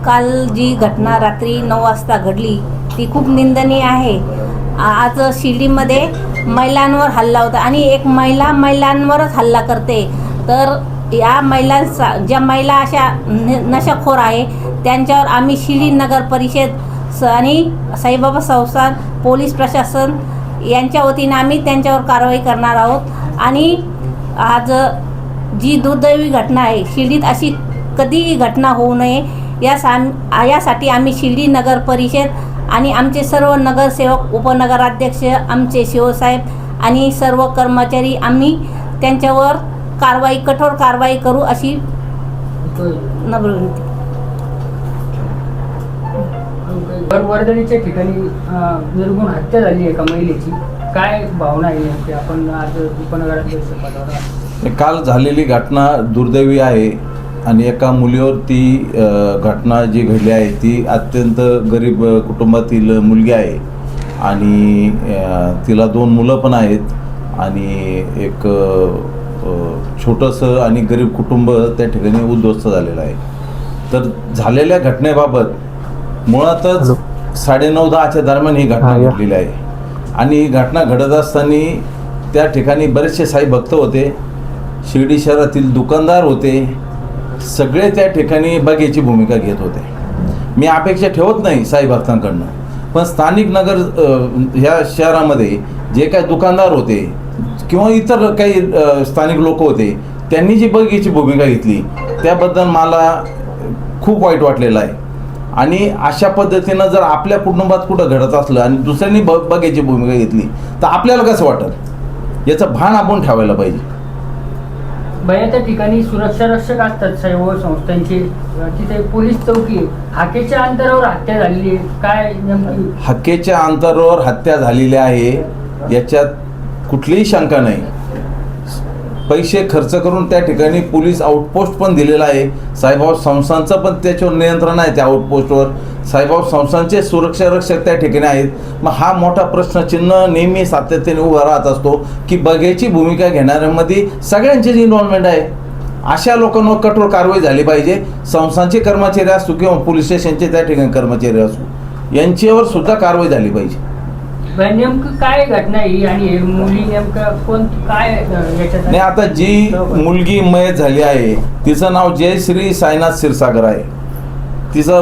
काल जी घटना रात्री 9 वाजता घडली ती खूप निंदनीय आहे. आज शिर्डीमध्ये महिलांवर हल्ला होता आणि एक महिलांवरच हल्ला करते. तर या ज्या महिला अशा नशाखोर आहे त्यांच्यावर आम्ही शिर्डी नगर परिषद आणि साईबाबा संस्थान पोलीस प्रशासन यांच्या वतीने आम्ही त्यांच्यावर कारवाई करणार आहोत. आणि आज जी दुर्दैवी घटना आहे शिर्डीत अशी कधीही घटना होऊ नये यासाठी आम्ही शिर्डी नगर परिषद आणि आमचे सर्व नगरसेवक उपनगराध्यक्ष आमचे शिवसाहेब आणि सर्व कर्मचारी आम्ही त्यांच्यावर कठोर कारवाई करू अशी नम्र विनंती. वर्धनीच्या ठिकाणी निर्गुण हत्या झाली एका महिलेची, काय भावना आहे आपण आज उपनगराध्यक्ष पदावर? काल झालेली घटना दुर्दैवी आहे आणि एका मुलीवर ती घटना जी घडली आहे ती अत्यंत गरीब कुटुंबातील मुलगी आहे आणि तिला 2 मुलं पण आहेत आणि एक छोटंसं आणि गरीब कुटुंब त्या ठिकाणी उद्ध्वस्त झालेलं आहे. तर झालेल्या घटनेबाबत मुळातच 9:30-10च्या दरम्यान ही घटना घडलेली आहे आणि ही घटना घडत असताना त्या ठिकाणी बरेचसे साई भक्त होते, शिर्डी शहरातील दुकानदार होते, सगळे त्या ठिकाणी बघ्याची भूमिका घेत होते. मी अपेक्षा ठेवत नाही साई भक्तांकडनं, पण स्थानिक नगर ह्या शहरामध्ये जे काही दुकानदार होते किंवा इतर काही स्थानिक लोक होते त्यांनी जी बघ्याची भूमिका घेतली त्याबद्दल मला खूप वाईट वाटलेलं आहे. आणि अशा पद्धतीनं जर आपल्या कुटुंबात कुठं घडत असलं आणि दुसऱ्यांनी बघ्याची भूमिका घेतली तर आपल्याला कसं वाटेल याचं भान आपण ठेवायला पाहिजे. भया त्या ठिकाणी सुरक्षा रक्षक असतात सर्व संस्थांचे, तिथे पोलीस चौकी, हाकेच्या अंतरावर हत्या झालेली आहे, काय नेमकी? हाकेच्या अंतरावर हत्या झालेली आहे याच्यात कुठलीही शंका नाही. पैसे खर्च करून त्या ठिकाणी पोलीस आउटपोस्ट पण दिलेला आहे. साईबाबा संस्थांचं पण त्याच्यावर नियंत्रण आहे. त्या आउटपोस्टवर साईबाबा संस्थांचे सुरक्षा रक्षक त्या ठिकाणी आहेत. मग हा मोठा प्रश्नचिन्ह नेहमी सातत्याने उभा राहत असतो की बघ्याची भूमिका घेणाऱ्यांमध्ये सगळ्यांचीच इन्व्हॉल्वमेंट आहे. अशा लोकांवर कठोर कारवाई झाली पाहिजे. संस्थांचे कर्मचारी असो किंवा पोलीस स्टेशनचे त्या ठिकाणी कर्मचारी असो यांच्यावर सुद्धा कारवाई झाली पाहिजे. नेमकं काय घटना आहे आणि मुली नेमकं कोण काय याच्यात? नाही, आता जी मुलगी मयत झाली आहे तिचं नाव जयश्री साईनाथ क्षीरसागर आहे. तिचा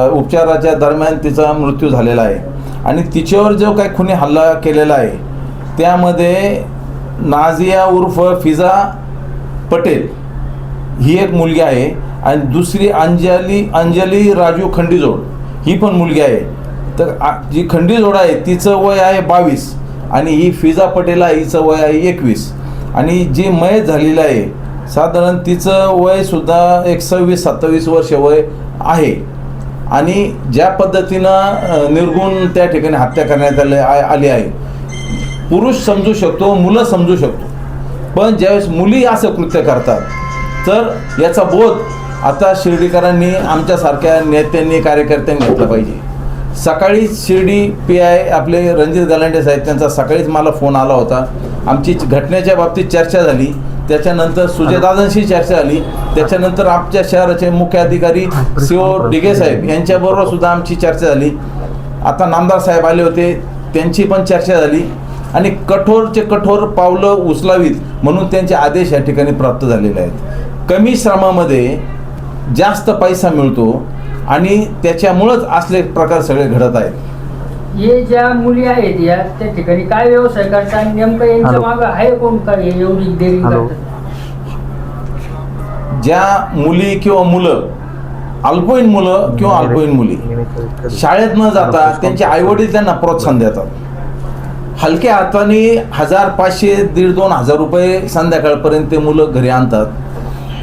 उपचाराच्या दरम्यान तिचा मृत्यू झालेला आहे आणि तिच्यावर जो काही खुनी हल्ला केलेला आहे त्यामध्ये नाझिया उर्फ फिजा पटेल ही एक मुलगी आहे आणि दुसरी अंजली राजू खंडीजोड ही पण मुलगी आहे. तर जी खंडीजोड आहे तिचं वय आहे 22 आणि ही फिजा पटेल आहे हिचं वय आहे 21 आणि जी मयत झालेली आहे साधारण तिचं वयसुद्धा एक 26-27 वर्ष वय आहे. आणि ज्या पद्धतीनं निर्गुण त्या ठिकाणी हत्या करण्यात आली आहे, पुरुष समजू शकतो, मुलं समजू शकतो, पण ज्यावेळेस मुली असं कृत्य करतात तर याचा बोध आता शिर्डीकरांनी आमच्यासारख्या नेत्यांनी कार्यकर्त्यांनी घेतला पाहिजे. सकाळी शिर्डी PI आपले रणजित गलांडे साहेब त्यांचा सकाळीच मला फोन आला होता. आमची घटनेच्या बाबतीत चर्चा झाली, त्याच्यानंतर सुजयदादांशी चर्चा झाली, त्याच्यानंतर आमच्या शहराचे मुख्य अधिकारी CO डिगे साहेब यांच्याबरोबर सुद्धा आमची चर्चा झाली. आता नामदार साहेब आले होते त्यांची पण चर्चा झाली आणि कठोरचे कठोर पावलं उचलावीत म्हणून त्यांचे आदेश या ठिकाणी प्राप्त झालेले आहेत. कमी श्रमामध्ये जास्त पैसा मिळतो आणि त्याच्यामुळंच असले प्रकार सगळे घडत आहेत. हे ज्या मुली आहेत या त्या ठिकाणी काय व्यवसाय करतात नेमकं यांच्या मागं आहे कोण, काय एवढी देरी करतात? ज्या मुली किंवा मुलं अल्पवयीन मुलं किंवा अल्पवयीन मुली शाळेत न जाता त्यांचे आईवडील त्यांना प्रोत्साहन देतात. हलक्या हाताने 1,500, 1,500-2,000 रुपये संध्याकाळपर्यंत ते मुलं घरी आणतात.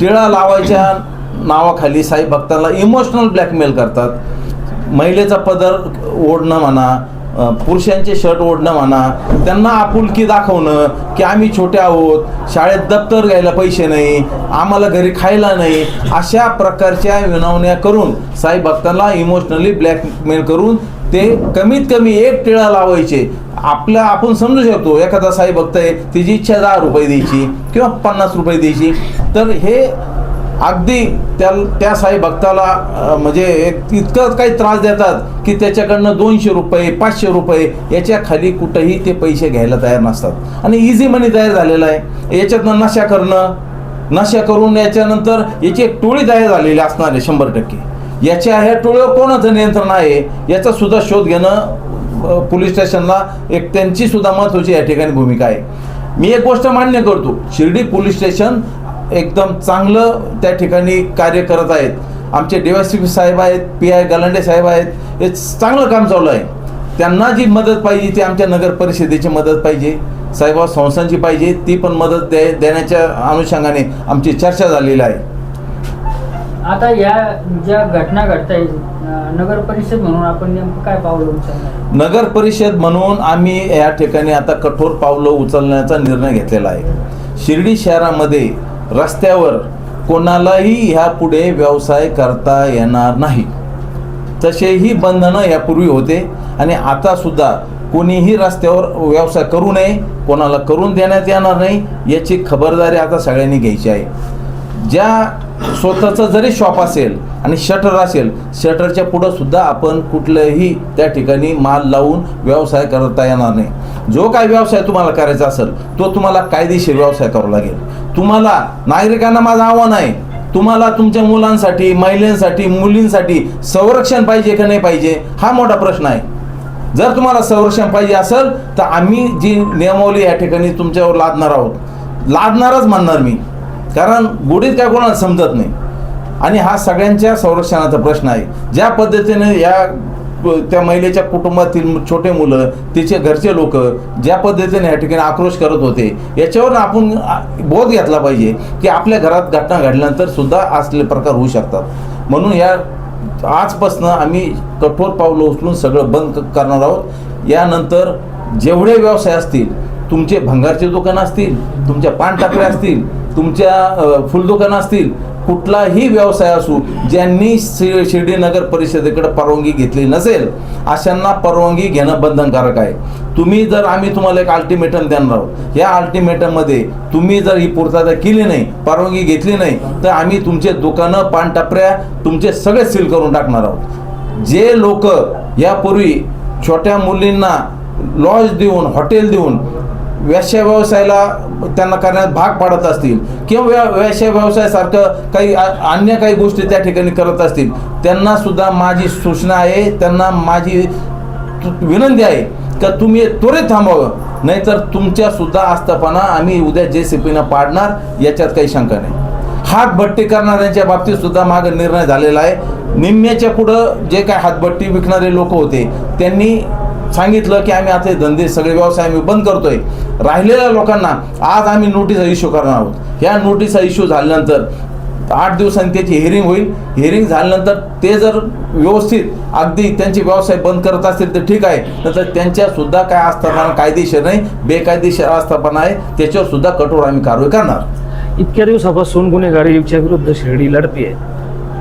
टिळा लावायच्या नावाखाली साई भक्तांना इमोशनल ब्लॅकमेल करतात. महिलेचा पदर ओढणं म्हणा, पुरुषांचे शर्ट ओढणं म्हणा, त्यांना आपुलकी दाखवणं की आम्ही छोटे आहोत, शाळेत दप्तर घ्यायला पैसे नाही, आम्हाला घरी खायला नाही, अशा प्रकारच्या विनवण्या करून साई भक्तांना इमोशनली ब्लॅकमेल करून ते कमीत कमी 1 टिळा लावायचे. आपण समजू शकतो एखादा साई भक्त आहे तिची इच्छा 10 रुपये द्यायची किंवा 50 रुपये द्यायची, तर हे अगदी त्या साई भक्ताला म्हणजे इतकं काही त्रास देतात की त्याच्याकडनं 200 रुपये 500 रुपये याच्या खाली कुठंही ते पैसे घ्यायला तयार नसतात आणि इझी मनी तयार झालेला आहे. याच्यातनं नशा करून याच्यानंतर याची एक टोळी तयार झालेली असणार आहे 100%. याच्या ह्या टोळीवर कोणाचं नियंत्रण आहे याचा सुद्धा शोध घेणं पोलीस स्टेशनला एक त्यांची सुद्धा महत्त्वाची या ठिकाणी भूमिका आहे. मी एक गोष्ट मान्य करतो, शिर्डी पोलीस स्टेशन एकदम चांगलं त्या ठिकाणी कार्य करत आहेत. आमचे DYSP साहेब आहेत, PI गलांडे साहेब आहेत, हे चांगलं काम चालू आहे. त्यांना जी मदत पाहिजे ती आमच्या नगर परिषदेची मदत पाहिजे, साहेबा संस्थांची पाहिजे, ती पण मदत देण्याच्या अनुषंगाने आमची चर्चा झालेली आहे. आता या ज्या घटना घडत आहेत, नगर परिषद म्हणून आपण नेमकं काय पावलं उचलणार? नगर परिषद म्हणून आम्ही या ठिकाणी आता कठोर पावलं उचलण्याचा निर्णय घेतलेला आहे. शिर्डी शहरामध्ये रस्त्यावर कोणालाही ह्यापुढे व्यवसाय करता येणार नाही. तसेही बंधनं यापूर्वी होते आणि आता सुद्धा कोणीही रस्त्यावर व्यवसाय करू नये, कोणाला करून देण्यात येणार नाही याची खबरदारी आता सगळ्यांनी घ्यायची आहे. ज्या स्वतःचं जरी शॉप असेल आणि शटर असेल, शटरच्या पुढं सुद्धा आपण कुठलंही त्या ठिकाणी माल लावून व्यवसाय करता येणार नाही. जो काय व्यवसाय तुम्हाला करायचा असेल तो तुम्हाला कायदेशीर व्यवसाय करावा लागेल. तुम्हाला नागरिकांना माझं आव्हान आहे, तुम्हाला तुमच्या मुलांसाठी, महिलांसाठी, मुलींसाठी संरक्षण पाहिजे का नाही पाहिजे हा मोठा प्रश्न आहे. जर तुम्हाला संरक्षण पाहिजे असेल तर आम्ही जी नियमावली या ठिकाणी तुमच्यावर लादणारच म्हणणार मी, कारण गुढीत काय कोणाला समजत नाही आणि हा सगळ्यांच्या संरक्षणाचा प्रश्न आहे. ज्या पद्धतीने त्या महिलेच्या कुटुंबातील छोटे मुलं, तिचे घरचे लोक ज्या पद्धतीने या ठिकाणी आक्रोश करत होते, याच्यावर आपण बोध घेतला पाहिजे की आपल्या घरात घटना घडल्यानंतर सुद्धा असले प्रकार होऊ शकतात. म्हणून आजपासून आम्ही कठोर पावलं उचलून सगळं बंद करणार आहोत. यानंतर जेवढे व्यवसाय असतील, तुमचे भंगारचे दुकान असतील, तुमच्या पान टाकऱ्या असतील, तुमच्या फुलदुकानं असतील, कुठलाही व्यवसाय असू, ज्यांनी शिर्डी नगर परिषदेकडे परवानगी घेतली नसेल अशांना परवानगी घेणं बंधनकारक आहे. आम्ही तुम्हाला एक अल्टिमेटम देणार आहोत. या अल्टिमेटममध्ये तुम्ही जर ही पूर्तता केली नाही, परवानगी घेतली नाही तर आम्ही तुमचे दुकानं, पानटपऱ्या तुमचे सगळे सील करून टाकणार आहोत. जे लोक यापूर्वी छोट्या मुलींना लॉज देऊन, हॉटेल देऊन वेश्या व्यवसायाला त्यांना करण्यात भाग पाडत असतील किंवा वेश्या व्यवसायासारखं काही अन्य काही गोष्टी त्या ठिकाणी करत असतील, त्यांना सुद्धा माझी सूचना आहे, त्यांना माझी विनंती आहे का तुम्ही त्वरित थांबावं, नाहीतर तुमच्या सुद्धा आस्थापना आम्ही उद्या JCPनं पाडणार याच्यात काही शंका नाही. हातभट्टी करणाऱ्यांच्या बाबतीत सुद्धा मागे निर्णय झालेला आहे. निम्म्याच्या पुढं जे काय हातभट्टी विकणारे लोक होते त्यांनी सांगितलं की आम्ही आता धंदे सगळे व्यवसाय आम्ही बंद करतोय. राहिलेल्या लोकांना आज आम्ही नोटीस इश्यू करणार आहोत. ह्या नोटीस इश्यू झाल्यानंतर 8 दिवसांनी त्याची हिअरिंग होईल. हिअरिंग झाल्यानंतर ते जर व्यवस्थित अगदी त्यांचे व्यवसाय बंद करत असतील तर ठीक आहे, नंतर त्यांच्या सुद्धा काय आस्थापना कायदेशीर नाही, बेकायदेशीर आस्थापना आहे, त्याच्यावर सुद्धा कठोर आम्ही कारवाई करणार. इतक्या दिवसापासून गुन्हेगारीच्या विरुद्ध शिर्डी लढते.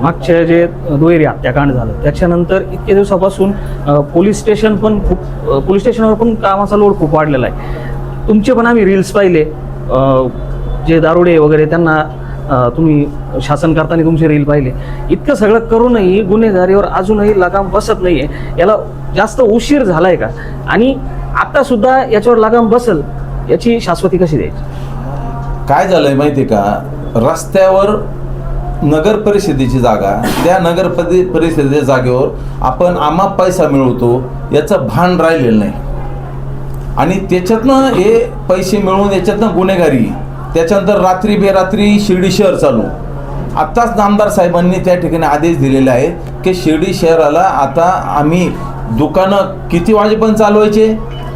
मागच्या जे दुहेरी हत्याकांड झालं त्याच्यानंतर इतक्या दिवसापासून पोलीस स्टेशनवर पण कामाचा लोड खूप वाढलेला आहे. तुमचे पण आम्ही रील्स पाहिले, जे दारुडे वगैरे त्यांना तुम्ही शासन करताना तुमचे रील पाहिले. इतकं सगळं करूनही गुन्हेगारीवर अजूनही लगाम बसत नाहीये. याला जास्त उशीर झालाय का? आणि आता सुद्धा याच्यावर लगाम बसल याची शाश्वती कशी द्यायची? काय झालंय माहिती आहे का, रस्त्यावर नगर परिषदेची जागा, त्या नगर परिषदेच्या जागेवर आपण आम्हा पैसा मिळवतो याचं भान राहिलेलं नाही आणि त्याच्यातनं हे पैसे मिळवून याच्यातनं गुन्हेगारी, त्याच्यानंतर रात्री बेरात्री शिर्डी शहर चालू. आत्ताच नामदार साहेबांनी त्या ठिकाणी आदेश दिलेले आहेत की शिर्डी शहराला आता आम्ही दुकानं किती वाजेपर्यंत चालवायचे,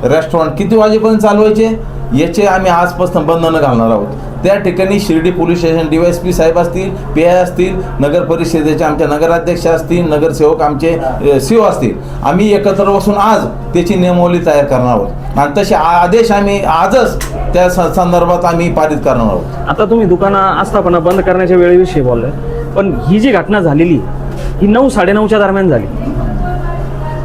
रेस्टॉरंट किती वाजेपर्यंत चालवायचे याचे आम्ही आजपासून बंधनं घालणार आहोत. त्या ठिकाणी शिर्डी पोलीस स्टेशन DYSP साहेब असतील, PI असतील, नगर परिषदेचे आमच्या नगराध्यक्ष असतील, नगरसेवक आमचे CO असतील, आम्ही एकत्र बसून आज त्याची नियमावली तयार करणार आहोत आणि तसे आदेश आम्ही आजच त्या संदर्भात आम्ही पारित करणार आहोत. आता तुम्ही दुकानं आस्थापना बंद करण्याच्या वेळेविषयी बोललाय, पण ही जी घटना झालेली ही 9-9:30च्या दरम्यान झाली.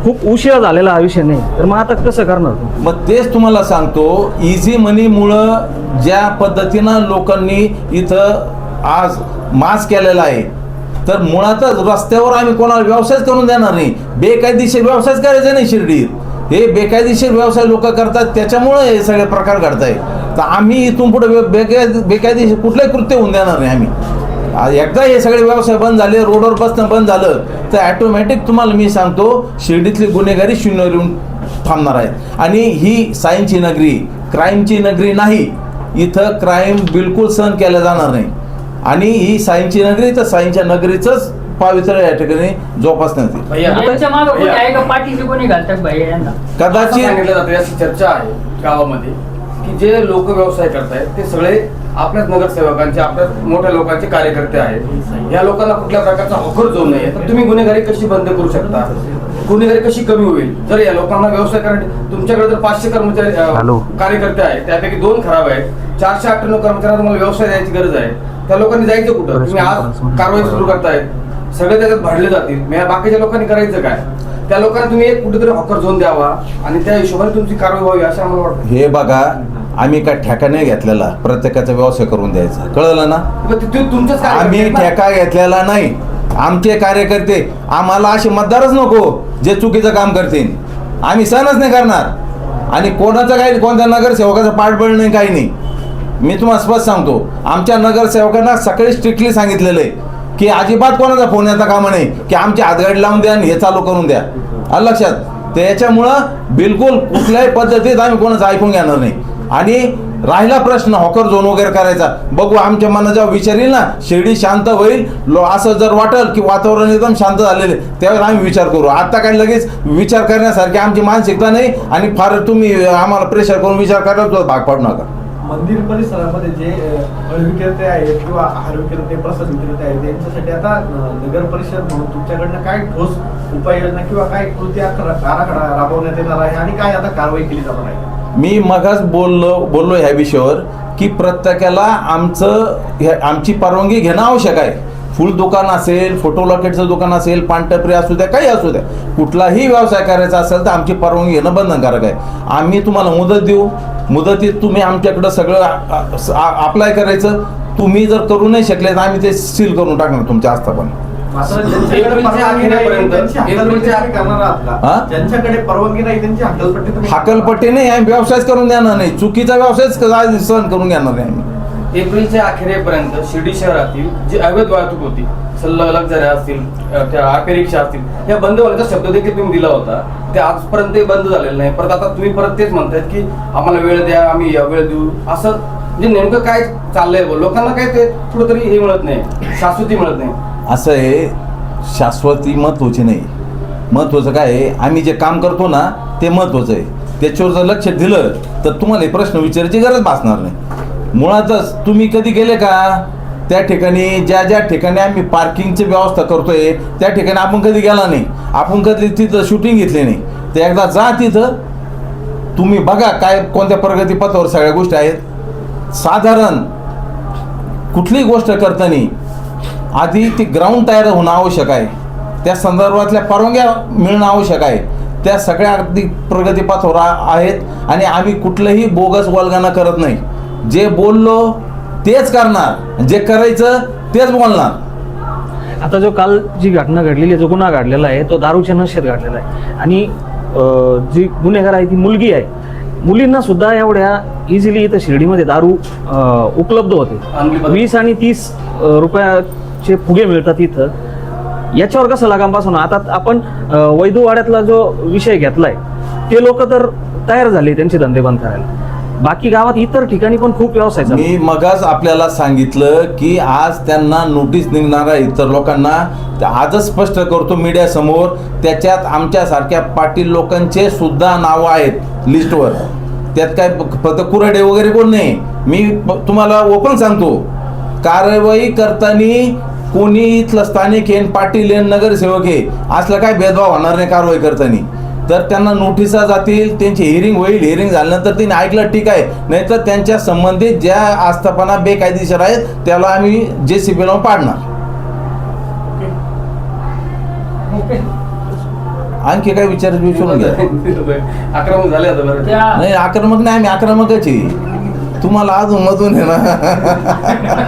खूप उशिरा झालेला हा विषय नाही, तर मग आता कसं करणार? मग तेच तुम्हाला सांगतो, इझी मनीमुळं ज्या पद्धतीनं लोकांनी इथं आज मास केलेला आहे, तर मुळातच रस्त्यावर आम्ही कोणाला व्यवसायच करून देणार नाही. बेकायदेशीर व्यवसायच करायचा नाही शिर्डीत. हे बेकायदेशीर व्यवसाय लोक करतात, त्याच्यामुळे हे सगळे प्रकार घडत आहे. तर आम्ही इथून पुढे बेकायदेशीर कुठलंही कृत्य होऊन देणार नाही आम्ही. एकदा हे सगळे व्यवसाय बंद झाले, रोडवर बसणं बंद झालं, तर ॲटोमॅटिक तुम्हाला मी सांगतो शिर्डीतली गुन्हेगारी शून्यावर येऊन थांबणार आहेत. आणि ही सायन्सची नगरी, क्राईमची नगरी नाही. इथं क्राईम बिलकुल सहन केला जाणार नाही. आणि ही सायन्सची नगरी, तर सायन्सच्या नगरीचंच पावित्र्य या ठिकाणी जोपासण्यात येईल. यांच्या मागं कोणी आहे का? पाठीशी कोणी घालतात भैया यांना? कदाचित सांगितलं जातं, अशी चर्चा आहे गावामध्ये की जे लोक व्यवसाय करतायत ते सगळे आपल्याच नगरसेवकांचे, आपल्या मोठ्या लोकांचे कार्यकर्ते आहेत. या लोकांना कुठल्या प्रकारचा हॉकर झोन नाही. तर तुम्ही गुन्हेगारी कशी बंद करू शकता? गुन्हेगारी कशी कमी होईल? जर या लोकांना व्यवसाय करण्यासाठी तुमच्याकडे जर 500 कर्मचारी कार्यकर्ते आहेत, त्यापैकी 2 खराब आहेत, 498 कर्मचाऱ्यांना तुम्हाला व्यवसाय द्यायची गरज आहे. त्या लोकांनी जायचं कुठं? तुम्ही आज कारवाई सुरू करतायत, सगळे त्याच्यात भाडले जातील. बाकीच्या लोकांनी करायचं काय? त्या लोकांना तुम्ही एक कुठेतरी हॉकर झोन द्यावा आणि त्या हिशोबाने तुमची कारवाई व्हावी असं आम्हाला वाटतं. हे बघा, आम्ही काय ठेका नाही घेतलेला प्रत्येकाचा व्यवसाय करून द्यायचा, कळलं ना? तुमच्याच आम्ही ठेका घेतलेला नाही. आमचे कार्यकर्ते, आम्हाला असे मतदारच नको जे चुकीचं काम करतील. आम्ही सहनच नाही करणार. आणि कोणाचं काही, कोणत्या नगरसेवकाचं पाठबळ नाही, काही नाही. मी तुम्हाला स्पष्ट सांगतो, आमच्या नगरसेवकांना सकाळी स्ट्रिक्टली सांगितलेलं आहे की अजिबात कोणाचा फोन येता कामा नाही की आमची हातगाडी लावून द्या आणि हे चालू करून द्या. आलं लक्षात? त्याच्यामुळं बिलकुल कुठल्याही पद्धतीत आम्ही कोणाचं ऐकून घेणार नाही. आणि राहिला प्रश्न हॉकर झोन वगैरे करायचा, बघू आमच्या मनात जेव्हा विचार येईल ना, शिर्डी शांत होईल, असं जर वाटेल की वातावरण एकदम शांत झालेले, त्यावेळेस आम्ही विचार करू. आता काय लगेच विचार करण्यासारखी आमची मानसिकता नाही. आणि फार तुम्ही आम्हाला प्रेशर करून विचार करायला भाग पाडू नका. मंदिर परिसरामध्ये जे फळ विक्रेते आहेत किंवा आहार विक्रेते, प्रसाद विक्रेते आहेत, त्यांच्यासाठी आता नगर परिषद म्हणून तुमच्याकडनं काय ठोस उपाययोजना किंवा काय कृती आराखडा राबवण्यात येणार आहे आणि काय आता कारवाई केली जाणार आहे? मी मगाच बोललो ह्या विषयावर की प्रत्येकाला आमची परवानगी घेणं आवश्यक आहे. फुल दुकान असेल, फोटो लॉकेटचं दुकान असेल, पानटपरी असू द्या, काही असू द्या, कुठलाही व्यवसाय करायचा असेल तर आमची परवानगी घेणं बंधनकारक आहे. आम्ही तुम्हाला मुदत देऊ, मुदतीत तुम्ही आमच्याकडं सगळं अप्लाय करायचं. तुम्ही जर करू नाही शकले तर आम्ही ते सील करून टाकणार तुमच्या आस्थापन. ज्यांच्याकडे परवानगी नाही त्यांची हकलपट्टी नाही, आम्ही व्यवसायच करून देणार नाही. चुकीचा व्यवसायच सहन करून घेणार नाही आम्ही. एप्रिलच्या अखेरेपर्यंत शिर्डी शहरातील जी अवैध वाहतूक होती, सल्लग जऱ्या असतील, त्या ऑटो रिक्षा असतील, या बंद होण्याचा शब्द देखील तुम्ही दिला होता. ते आजपर्यंत बंद झालेलं नाही. परत आता तुम्ही परत तेच म्हणतायत की आम्हाला वेळ द्या, आम्ही या वेळ देऊ. असं म्हणजे नेमकं काय चाललंय? लोकांना काय ते कुठंतरी हे मिळत नाही, शाश्वती मिळत नाही. असं आहे, शाश्वती महत्त्वाची नाही. महत्त्वाचं काय आहे, आम्ही जे काम करतो ना ते महत्त्वाचं आहे. त्याच्यावर जर लक्ष दिलं तर तुम्हाला हे प्रश्न विचारायची गरज भासणार नाही. मुळातच तुम्ही कधी गेले का त्या ठिकाणी, ज्या ठिकाणी आम्ही पार्किंगची व्यवस्था करतोय त्या ठिकाणी आपण कधी गेला नाही, आपण कधी तिथं शूटिंग घेतली नाही. तर एकदा जा तिथं, तुम्ही बघा काय कोणत्या प्रगतीपथावर सगळ्या गोष्टी आहेत. साधारण कुठलीही गोष्ट करताना आधी ती ग्राउंड तयार होणं आवश्यक आहे, त्या संदर्भातल्या परवानग्या मिळणं आवश्यक आहे. त्या सगळ्या अगदी प्रगतीपथावर आहेत. आणि आम्ही कुठलंही बोगस वल्गना करत नाही. जे बोललो तेच करणार, जे करायचं तेच बोलणार. आता जो काल जी घटना घडलेली आहे, जो गुन्हा घडलेला आहे, तो दारूच्या नशेत घडलेला आहे. आणि जी गुन्हेगार आहे ती मुलगी आहे. मुलींना सुद्धा एवढ्या इझिली इथं शिर्डीमध्ये दारू उपलब्ध होते. 20 आणि 30 रुपयाचे फुगे मिळतात इथं. याच्यावर कसं लगामपासून आता आपण वैदूवाड्यातला जो विषय घेतलाय, ते लोक तर तयार झाले त्यांचे धंदे बंद करायला. बाकी गावात इतर ठिकाणी पण खूप व्यवसाय चालू. मी मगाच आपल्याला सांगितलं की आज त्यांना नोटीस निघणार आहे इतर लोकांना. आजच स्पष्ट करतो मीडिया समोर, त्याच्यात आमच्यासारख्या पाटील लोकांचे सुद्धा नावं आहेत लिस्टवर. त्यात काय फक्त कुराडे वगैरे कोण नाही. मी तुम्हाला ओपन सांगतो, कारवाई करताना कोणी इथलं स्थानिक आहे, पाटील आहे, नगरसेवक आहे, असलं काय भेदभाव होणार नाही कारवाई करताना. तर त्यांना नोटिसा जातील, त्यांची हिअरिंग होईल. हिअरिंग झाल्यानंतर त्यांनी ऐकलं ठीक आहे, नाहीतर त्यांच्या संबंधित ज्या आस्थापना बेकायदेशीर आहेत त्याला आम्ही JCB लावून पाडणार. आणखी काय विचारून घ्या. आक्रमक झाले आता बरं. नाही आक्रमक नाही, आम्ही आक्रमकच आहे. तुम्हाला अजून मधून आहे ना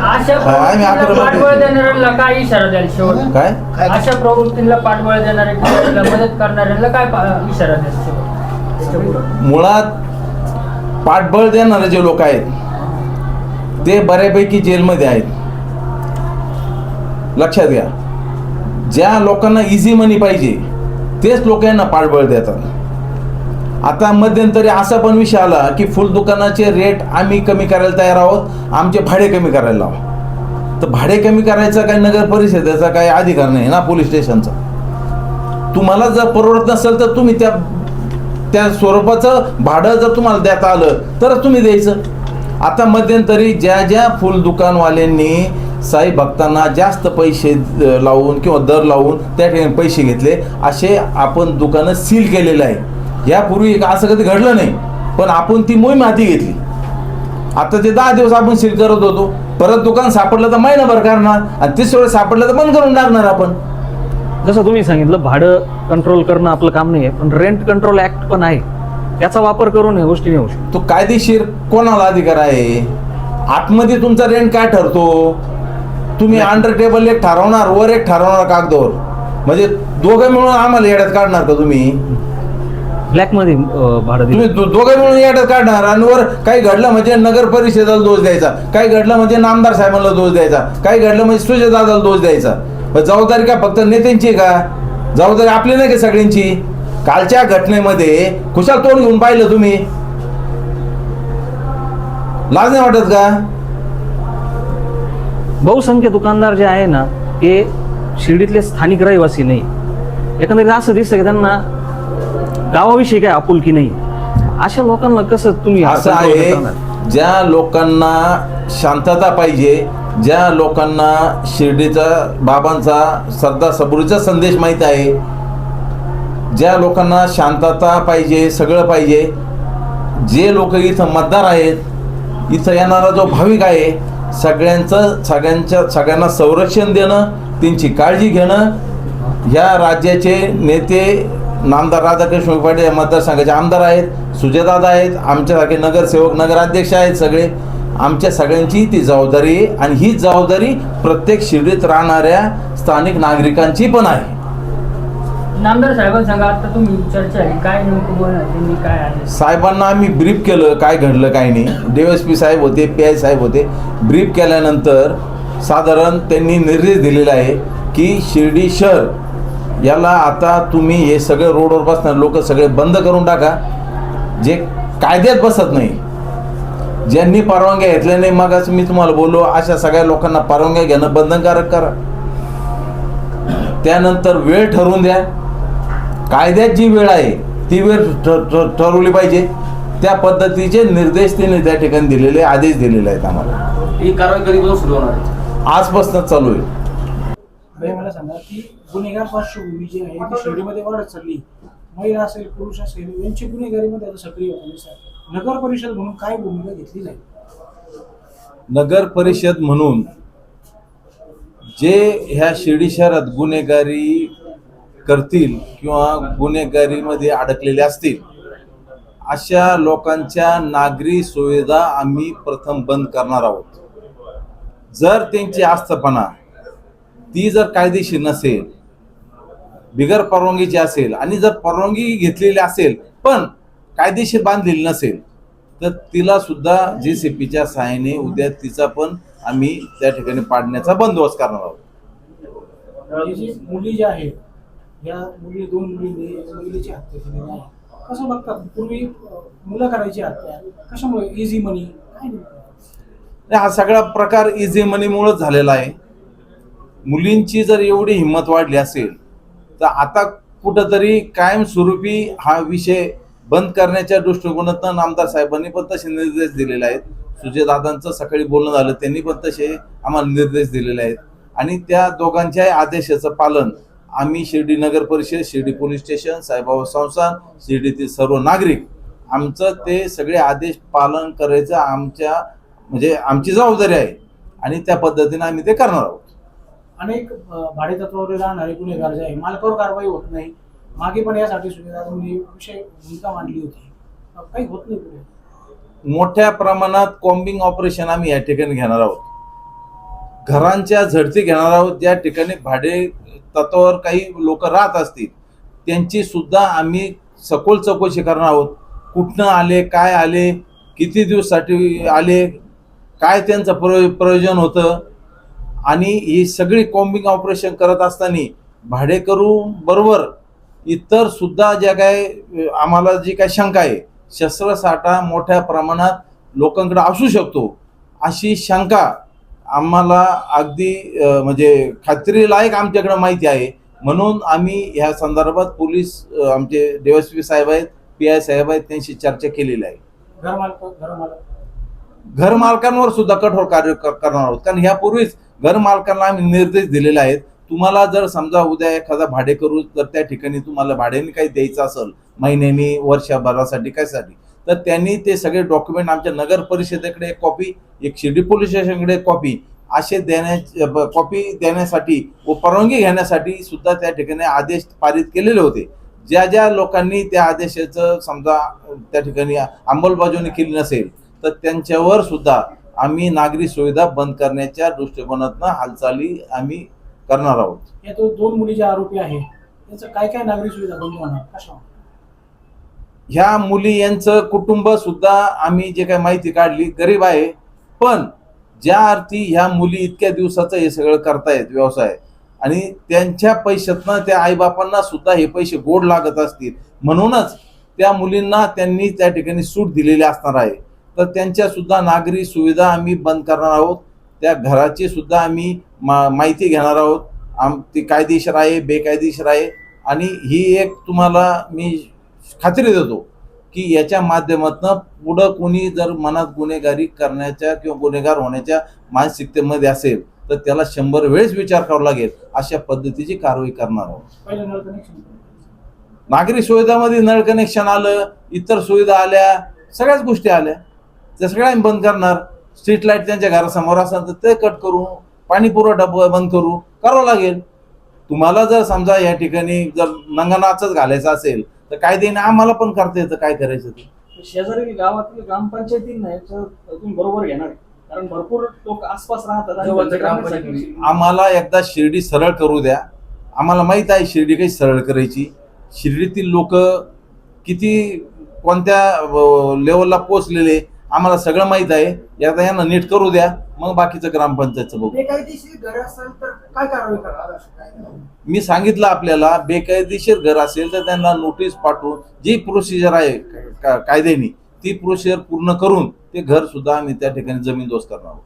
अशा आम्ही प्रवृत्तीला अकरा पाठबळ देणाऱ्यांना काय इशारा द्याल शेवट? काय अशा प्रवृत्तीला पाठबळ देणारे किंवा त्याला मदत करणाऱ्यांना काय इशारा द्याल शेवट? त्याच्या पुढं. मुळात पाठबळ देणारे जे लोक आहेत ते बऱ्यापैकी जेलमध्ये आहेत. लक्षात घ्या, ज्या लोकांना इझी मनी पाहिजे तेच लोक यांना पाठबळ देतात. आता मध्यंतरी असा पण विषय आला की फुल दुकानाचे रेट आम्ही कमी करायला तयार आहोत, आमचे भाडे कमी करायला लावा. तर भाडे कमी करायचा काही नगर परिषदेचा काही अधिकार नाही ना, पोलीस स्टेशनचा. तुम्हाला जर परवडत नसेल तर तुम्ही त्या स्वरूपाचं भाडं जर तुम्हाला देता आलं तरच तुम्ही द्यायचं. आता मध्यंतरी ज्या फुल दुकानवाल्यांनी साई भक्तांना जास्त पैसे लावून किंवा दर लावून त्या ठिकाणी पैसे घेतले, असे आपण दुकानं सील केलेलं आहे. यापूर्वी असं कधी घडलं नाही, पण आपण ती मोहीम हाती घेतली. आता ते 10 दिवस आपण सील करत होतो, परत दुकान सापडलं तर महिनाभर करणार आणि 30 वेळेस सापडलं तर बंद करून टाकणार आपण. जसं तुम्ही सांगितलं, भाडं कंट्रोल करणं आपलं काम नाही आहे, पण रेंट कंट्रोल ऍक्ट पण आहे, त्याचा वापर करून ह्या गोष्टी नाही होऊ शकतो. तो कायदेशीर कोणाला अधिकार आहे? आतमध्ये तुमचा रेंट काय ठरतो? तुम्ही अंडर टेबल एक ठरवणार, वर एक ठरवणार कागदावर, म्हणजे दोघं मिळून आम्हाला येड्यात काढणार का तुम्ही? ब्लॅकमध्ये भाडं तुम्ही दिलं. दोघं मिळून येड्यात काढणार आणि वर काही घडलं म्हणजे नगर परिषदेला दोष द्यायचा, काही घडलं म्हणजे नामदार साहेबांना दोष द्यायचा, काही घडलं म्हणजे सुजयदादाला दोष द्यायचा. पण जबाबदारी का फक्त नेत्यांची का? जबाबदारी आपली नाही का सगळ्यांची? कालच्या घटनेमध्ये खुशाल तोंड घेऊन पाहिलं तुम्ही, लाज नाही वाटत का? बहुसंख्य दुकानदार जे आहे ना, ते शिर्डीतले स्थानिक रहिवासी नाही. एकंदरीत असं दिसतं की त्यांना गावाविषयी काय आपुलकी नाही. अशा लोकांना कसं तुम्ही असं आहे, ज्या लोकांना शांतता पाहिजे, ज्या लोकांना शिर्डीचा बाबांचा सरदार सबुरीचा संदेश माहीत आहे, ज्या लोकांना शांतता पाहिजे, सगळं पाहिजे, जे लोक इथं मतदार आहेत, इथं येणारा जो भाविक आहे, सगळ्यांना संरक्षण देणं, त्यांची काळजी घेणं. ह्या राज्याचे नेते नामदार राधाकृष्ण पाटील या मतदारसंघाचे आमदार आहेत, सुजयदादा आहेत, आमच्यासारखे नगरसेवक नगराध्यक्ष आहेत, सगळे आमच्या सगळ्यांची ती जबाबदारी आहे. आणि ही जबाबदारी प्रत्येक शिर्डीत राहणाऱ्या स्थानिक नागरिकांची पण आहे. नामदार साहेबांसंग आता तुम्ही चर्चा आहे, काय नेमकं बोलणार त्यांनी, काय आहे? साहेबांना आम्ही ब्रीफ केलं, काय घडलं काय नाही. DSP साहेब होते, PI साहेब होते. ब्रीफ केल्यानंतर साधारण त्यांनी निर्देश दिलेला आहे की शिर्डी शहर याला आता तुम्ही हे सगळे रोडवर बसणार लोक सगळे बंद करून टाका, जे कायद्यात बसत नाही, ज्यांनी परवानग्या घेतल्या नाही. मग मी तुम्हाला बोललो, अशा सगळ्या लोकांना परवानग्या घेणं बंधनकारक करा. त्यानंतर वेळ ठरवून द्या, कायद्यात जी वेळ आहे ती वेळ ठरवली पाहिजे. त्या पद्धतीचे निर्देश त्यांनी त्या ठिकाणी दिलेले, आदेश दिलेले आहेत आम्हाला. ही कारवाई कधीपासून सुरू होणार आहे? आजपासूनच चालू आहे. भाई मला सांगा की गुन्हेगार पार्श्वभूमी जी आहे ती शिर्डीमध्ये वाढत चालली. महिला असेल, पुरुष असेल, यांची गुन्हेगारीमध्ये आता सक्रिय होते. नगर परिषद म्हणून काय भूमिका घेतली जाईल? नगर परिषद म्हणून जे ह्या शिर्डी शहरात गुन्हेगारी करतील किंवा गुन्हेगारीमध्ये अडकलेले असतील, अशा लोकांच्या नागरी सुविधा आम्ही प्रथम बंद करणार आहोत. जर त्यांची आस्थापना ती जर कायदेशीर नसेल, बिगर परवानगीची असेल आणि जर परवानगी घेतलेली असेल पण कायदेशीर बांधलेली नसेल, तर तिला सुद्धा JCPच्या सहाय्याने उद्या तिचा पण आम्ही त्या ठिकाणी पाडण्याचा बंदोबस्त करणार आहोत. ही जी मुली ज्या आहेत, या मुली 2 मुलींनी मुलीची हत्या केलेली आहे. कसं बघतात? पूर्वी मुलं करायची हत्या कशामुळे? इझी मनी काय नाही? हा सगळा प्रकार इझी मनीमुळेच झालेला आहे. मुलींची जर एवढी हिंमत वाढली असेल तर आता कुठंतरी कायमस्वरूपी हा विषय बंद करण्याच्या दृष्टिकोनातून आमदार साहेबांनी पण तसे निर्देश दिलेले आहेत. सुजयदादांचं सकाळी बोलणं झालं, त्यांनी पण तसे आम्हाला निर्देश दिलेले आहेत. आणि त्या दोघांच्याही आदेशाचं पालन आम्ही शिर्डी नगर परिषद, शिर्डी पोलीस स्टेशन, साईबाबा संस्थान, शिर्डीतील सर्व नागरिक, आमचं ते सगळे आदेश पालन करायचं आमची जबाबदारी आहे. आणि त्या पद्धतीने आम्ही ते करणार आहोत. अनेक भाडेतत्वावर राहणारे गुन्हेगार जे आहे, मालकावर कारवाई होत नाही. मागे पण यासाठी सुविधा विषय भूमिका मांडली होती, काही होत नाही पुढे. मोठ्या प्रमाणात कॉम्बिंग ऑपरेशन आम्ही या ठिकाणी घेणार आहोत. घरांच्या झडती घेणार आहोत. ज्या ठिकाणी भाडे तत्वावर काही लोक राहत असतील त्यांची सुद्धा आम्ही सखोल चौकशी करणार आहोत. कुठनं आले, काय आले, किती दिवसासाठी आले, काय त्यांचं प्रयोजन होतं. आणि ही सगळी कॉम्बिंग ऑपरेशन करत असताना भाडेकरू बरोबर इतर सुद्धा ज्या काय आम्हाला जी काय शंका आहे, शस्त्रसाठा मोठ्या प्रमाणात लोकांकडे असू शकतो अशी शंका आम्हाला अगदी म्हणजे खात्रीलायक आमच्याकडे माहिती आहे. म्हणून आम्ही ह्या संदर्भात पोलीस आमचे DSP साहेब आहेत, PI साहेब आहेत, त्यांची चर्चा केलेली आहे. घर मालकांवर सुद्धा कठोर कार्य करणार आहोत. कारण ह्यापूर्वीच घर मालकांना आम्ही निर्देश दिलेले आहेत. तुम्हाला जर समजा उद्या एखादा भाडेकरू जर त्या ठिकाणी तुम्हाला भाड्याने काही द्यायचं असेल महिन्यानी, वर्षभरासाठी, कायसाठी, तर त्यांनी ते सगळे डॉक्युमेंट आमच्या नगर परिषदेकडे एक कॉपी, एक शिर्डी पोलीस स्टेशनकडे एक कॉपी असे कॉपी देण्यासाठी व परवानगी घेण्यासाठी सुद्धा त्या ठिकाणी आदेश पारित केलेले होते. ज्या ज्या लोकांनी त्या आदेशाचं समजा त्या ठिकाणी अंमलबजावणी केली नसेल तर त्यांच्यावर सुद्धा आम्ही नागरी सुविधा बंद करण्याच्या दृष्टिकोनातून हालचाली आम्ही करणार आहोत. या तो 2 मुली जे आरोपी आहे त्यांचं काय काय नागरिक सुविधा बंद होणार, कशा? ह्या मुली यांचं कुटुंब सुद्धा आम्ही जे काही माहिती काढली गरीब आहे. पण ज्या अर्थी ह्या मुली इतक्या दिवसाचं हे सगळं करतायत व्यवसाय आणि त्यांच्या पैशातनं त्या आईबापांना सुद्धा हे पैसे गोड लागत असतील म्हणूनच त्या मुलींना त्यांनी त्या ठिकाणी सूट दिलेली असणार आहे. तर त्यांच्या सुद्धा नागरी सुविधा आम्ही बंद करणार आहोत. त्या घराची सुद्धा आम्ही माहिती घेणार आहोत. ती कायदेशीर आहे, बेकायदेशीर आहे. आणि ही एक तुम्हाला मी खात्री देतो की याच्या माध्यमातून पुढं कोणी जर मनात गुन्हेगारी करण्याच्या किंवा गुन्हेगार होण्याच्या मानसिकतेमध्ये असेल तर त्याला 100 वेळेस विचार करावा लागेल. अशा पद्धतीची कारवाई करणार आहोत. पहिलं नळ कनेक्शन, नागरी सुविधामध्ये नळ कनेक्शन आलं, इतर सुविधा आल्या, सगळ्याच गोष्टी आल्या, त्या सगळ्या आम्ही बंद करणार. स्ट्रीट लाईट त्यांच्या घरासमोर असेल तर ते कट करू, पाणी पुरवठा बंद करावं लागेल. तुम्हाला जर समजा या ठिकाणी जर नंगनाचच घालायचं असेल तर कायद्याने आम्हाला पण करता येतं काय करायचं ते. शेजारी गावातील ग्रामपंचायतींना याचं तुम्ही बरोबर घेणार आहे, कारण भरपूर लोक आसपास राहतात आणि जवळच्या त्यांच्या ग्रामपंचायती. आम्हाला एकदा शिर्डी सरळ करू द्या. आम्हाला माहीत आहे शिर्डी काही सरळ करायची. शिर्डीतील लोक किती कोणत्या लेवलला पोचलेले आम्हाला सगळं माहीत आहे. एकदा यांना नीट करू द्या, मग बाकीचं ग्रामपंचायतचं बघू. बेकायदेशीर घर असेल तर काय कारवाई करणार? मी सांगितलं आपल्याला, बेकायदेशीर घर असेल तर त्यांना नोटीस पाठवून जी प्रोसिजर आहे कायद्याने ती प्रोसिजर पूर्ण करून ते घर सुद्धा आम्ही त्या ठिकाणी जमीनदोस्त करणार आहोत.